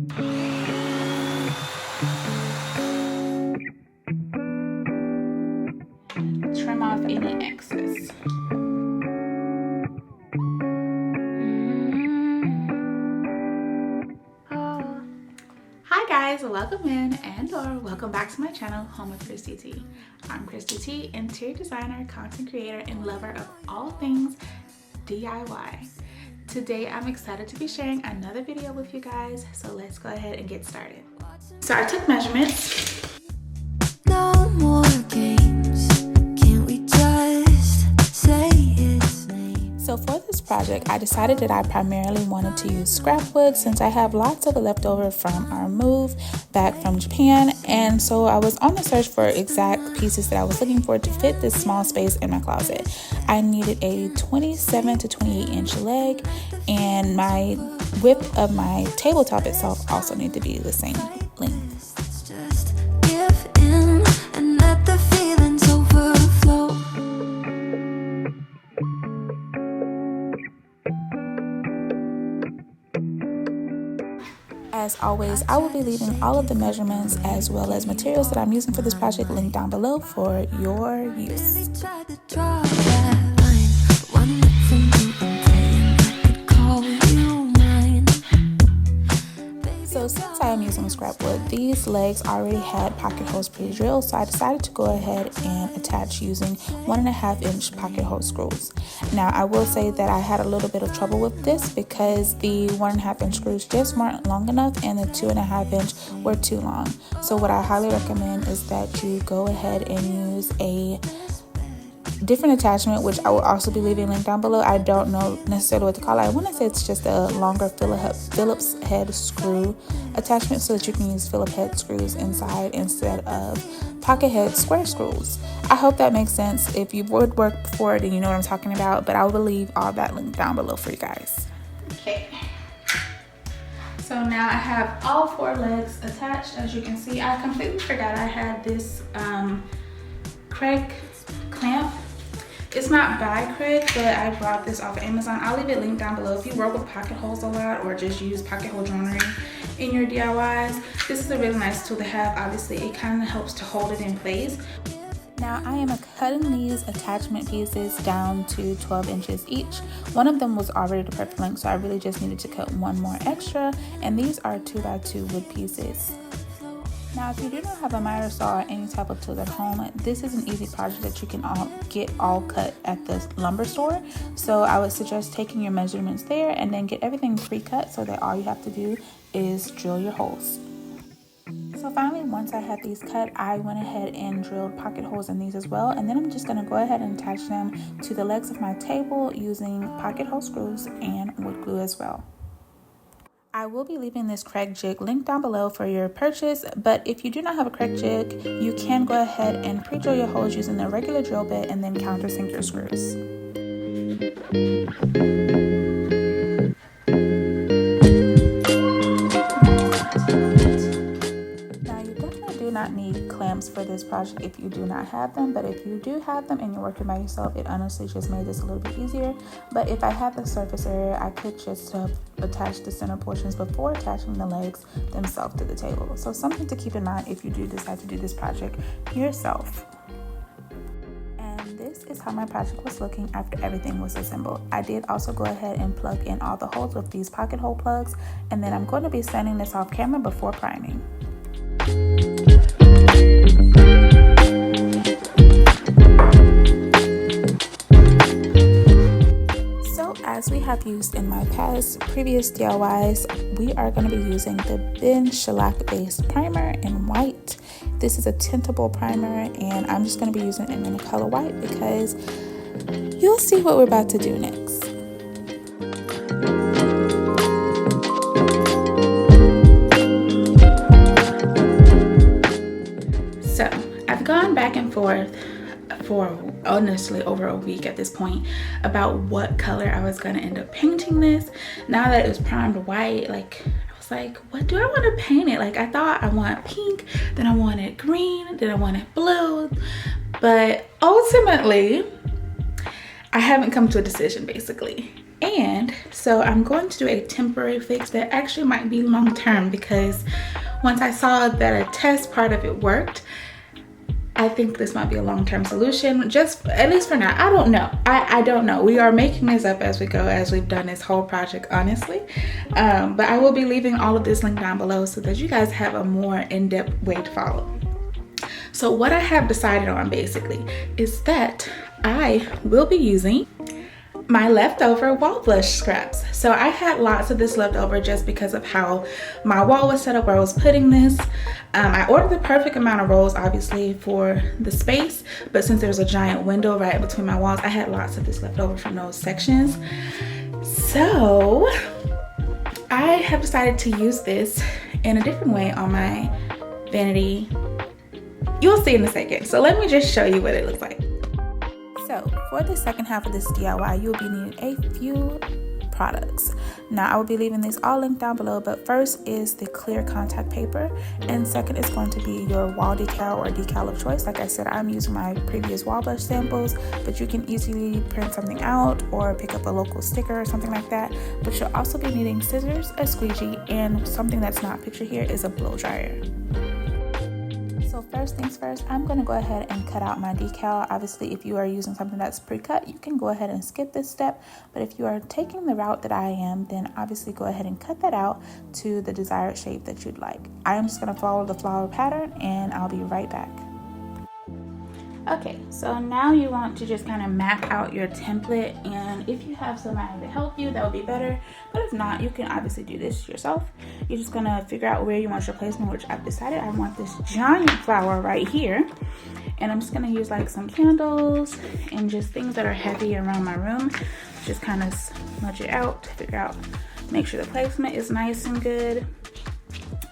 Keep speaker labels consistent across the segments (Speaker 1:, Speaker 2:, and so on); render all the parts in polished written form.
Speaker 1: Trim off any excess. Hi guys, welcome in and/or welcome back to my channel, Home with Christy T. I'm Christy T, interior designer, content creator, and lover of all things DIY. Today I'm excited to be sharing another video with you guys, so let's go ahead and get started. So I took measurements.
Speaker 2: No more games. Can't we just say its name?
Speaker 1: So for this project, I decided that I primarily wanted to use scrap wood since I have lots of it left over from our move back from Japan. And so I was on the search for exact pieces that I was looking for to fit this small space in my closet. I needed a 27 to 28 inch leg, and my width of my tabletop itself also needed to be the same length.
Speaker 2: Just give in and let the feelings overflow.
Speaker 1: As always, I will be leaving all of the measurements as well as materials that I'm using for this project linked down below for your use.
Speaker 2: Tried to draw that line, one from you and praying I could call you mine.
Speaker 1: So since I am using scrap wood, these legs already had pocket holes pre-drilled, so I decided to go ahead and attach using 1.5 inch pocket hole screws. Now I will say that I had a little bit of trouble with this because the 1.5 inch screws just weren't long enough and the 2.5 inch were too long. So what I highly recommend is that you go ahead and use a different attachment, which I will also be leaving a link down below. I don't know necessarily what to call it. I want to say it's just a longer Phillips head screw attachment so that you can use Phillips head screws inside instead of pocket head square screws. I hope that makes sense. If you've worked before, then you know what I'm talking about, but I will leave all that link down below for you guys. Okay. So now I have all 4 legs attached. As you can see, I completely forgot I had this Craig clamp. It's not by Craig, but I brought this off of Amazon. I'll leave it linked down below. If you work with pocket holes a lot or just use pocket hole joinery in your DIYs, this is a really nice tool to have. Obviously, it kind of helps to hold it in place. Now I am cutting these attachment pieces down to 12 inches each. One of them was already the perfect length, so I really just needed to cut one more extra, and these are 2x2 wood pieces. Now, if you do not have a miter saw or any type of tool at home, this is an easy project that you can get all cut at the lumber store. So I would suggest taking your measurements there and then get everything pre-cut so that all you have to do is drill your holes. So finally, once I had these cut, I went ahead and drilled pocket holes in these as well. And then I'm just going to go ahead and attach them to the legs of my table using pocket hole screws and wood glue as well. I will be leaving this Craig jig linked down below for your purchase, but if you do not have a Craig jig, you can go ahead and pre-drill your holes using the regular drill bit and then countersink your screws. Now you definitely do not need clamps for this project if you do not have them, but if you do have them and you're working by yourself, it honestly just made this a little bit easier. But if I had the surface area, I could just attach the center portions before attaching the legs themselves to the table. So something to keep in mind if you do decide to do this project yourself. And this is how my project was looking after everything was assembled. I did also go ahead and plug in all the holes with these pocket hole plugs, and then I'm going to be sanding this off camera before priming. As we have used in my previous DIYs, we are going to be using the Ben Shellac based primer in white. This is a tintable primer, and I'm just going to be using it in the color white because you'll see what we're about to do next. So I've gone back and forth for honestly over a week at this point about what color I was going to end up painting this. Now that it was primed white, I was like, what do I want to paint it? I thought I want pink, then I wanted green, then I wanted blue, but ultimately I haven't come to a decision basically. And so I'm going to do a temporary fix that actually might be long term, because once I saw that a test part of it worked, I think this might be a long-term solution, just at least for now. I don't know. I don't know. We are making this up as we go, as we've done this whole project, honestly. But I will be leaving all of this linked down below so that you guys have a more in-depth way to follow. So what I have decided on basically is that I will be using my leftover wall blush scraps. So I had lots of this left over just because of how my wall was set up where I was putting this. I ordered the perfect amount of rolls obviously for the space, but since there's a giant window right between my walls, I had lots of this left over from those sections. So I have decided to use this in a different way on my vanity. You'll see in a second. So let me just show you what it looks like. So for the second half of this DIY, you'll be needing a few products. Now I will be leaving these all linked down below, but first is the clear contact paper, and second is going to be your wall decal or decal of choice. Like I said, I'm using my previous wall blush samples, but you can easily print something out or pick up a local sticker or something like that. But you'll also be needing scissors, a squeegee, and something that's not pictured here is a blow dryer. So first things first, I'm going to go ahead and cut out my decal. Obviously, if you are using something that's pre-cut, you can go ahead and skip this step. But if you are taking the route that I am, then obviously go ahead and cut that out to the desired shape that you'd like. I am just going to follow the flower pattern, and I'll be right back. Okay, so now you want to just kind of map out your template, and if you have somebody to help you, that would be better. But if not, you can obviously do this yourself. You're just gonna figure out where you want your placement, which I've decided I want this giant flower right here. And I'm just gonna use like some candles and just things that are heavy around my room. Just kind of smudge it out, figure out, make sure the placement is nice and good.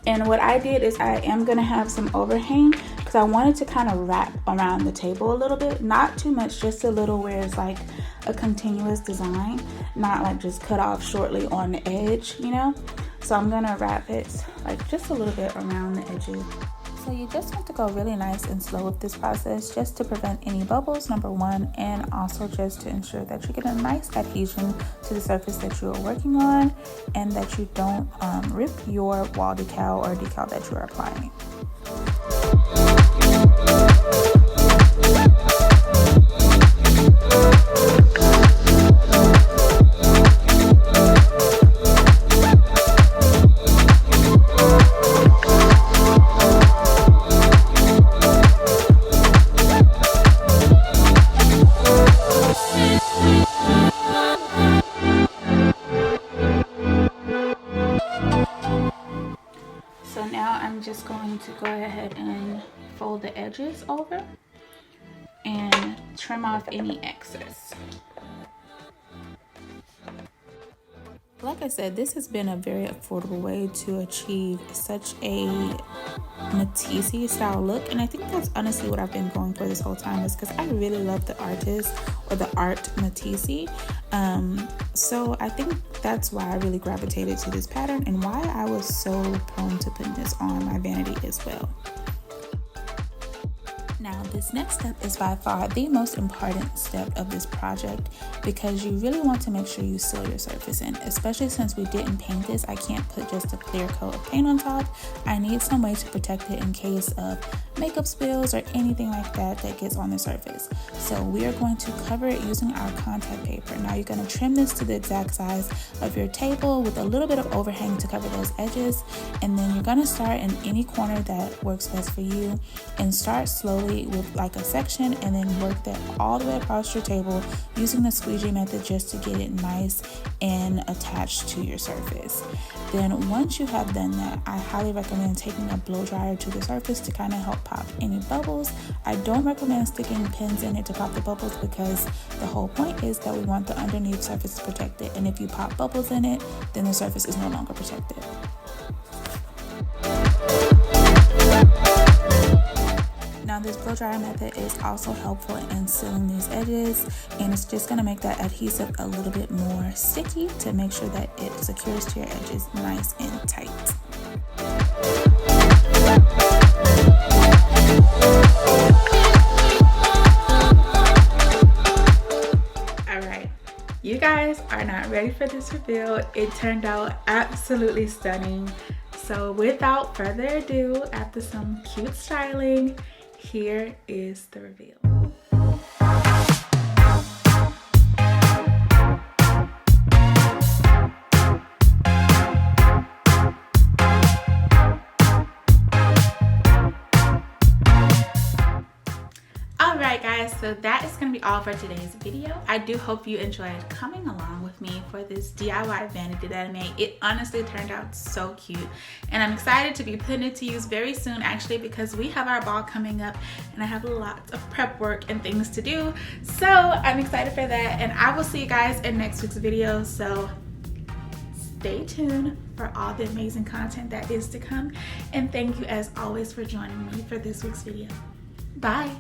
Speaker 1: And what I did is I am gonna have some overhang because I wanted to kind of wrap around the table a little bit, not too much, just a little where it's like a continuous design, not like just cut off shortly on the edge, you know? So I'm gonna wrap it like just a little bit around the edges. So you just want to go really nice and slow with this process just to prevent any bubbles, number one, and also just to ensure that you get a nice adhesion to the surface that you are working on and that you don't rip your wall decal or decal that you are applying. So now I'm just going to go ahead and fold the edges over and trim off any excess. Like I said, this has been a very affordable way to achieve such a Matisse style look, and I think that's honestly what I've been going for this whole time, is because I really love the artist or the art Matisse. So I think that's why I really gravitated to this pattern and why I was so prone to putting this on my vanity as well. Now, this next step is by far the most important step of this project because you really want to make sure you seal your surface in, especially since we didn't paint this. I can't put just a clear coat of paint on top. I need some way to protect it in case of makeup spills or anything like that that gets on the surface. So we are going to cover it using our contact paper. Now you're going to trim this to the exact size of your table with a little bit of overhang to cover those edges, and then you're going to start in any corner that works best for you and start slowly with like a section and then work that all the way across your table using the squeegee method just to get it nice and attached to your surface. Then once you have done that, I highly recommend taking a blow dryer to the surface to kind of help pop any bubbles. I don't recommend sticking pins in it to pop the bubbles because the whole point is that we want the underneath surface protected, and if you pop bubbles in it, then the surface is no longer protected. Now this blow dryer method is also helpful in sealing these edges, and it's just going to make that adhesive a little bit more sticky to make sure that it secures to your edges nice and tight. Alright, you guys are not ready for this reveal. It turned out absolutely stunning. So without further ado, after some cute styling, here is the reveal. Alright guys, so that is going to be all for today's video. I do hope you enjoyed coming along with me for this DIY vanity that I made. It honestly turned out so cute, and I'm excited to be putting it to use very soon actually, because we have our ball coming up and I have lots of prep work and things to do. So I'm excited for that, and I will see you guys in next week's video. So stay tuned for all the amazing content that is to come, and thank you as always for joining me for this week's video. Bye.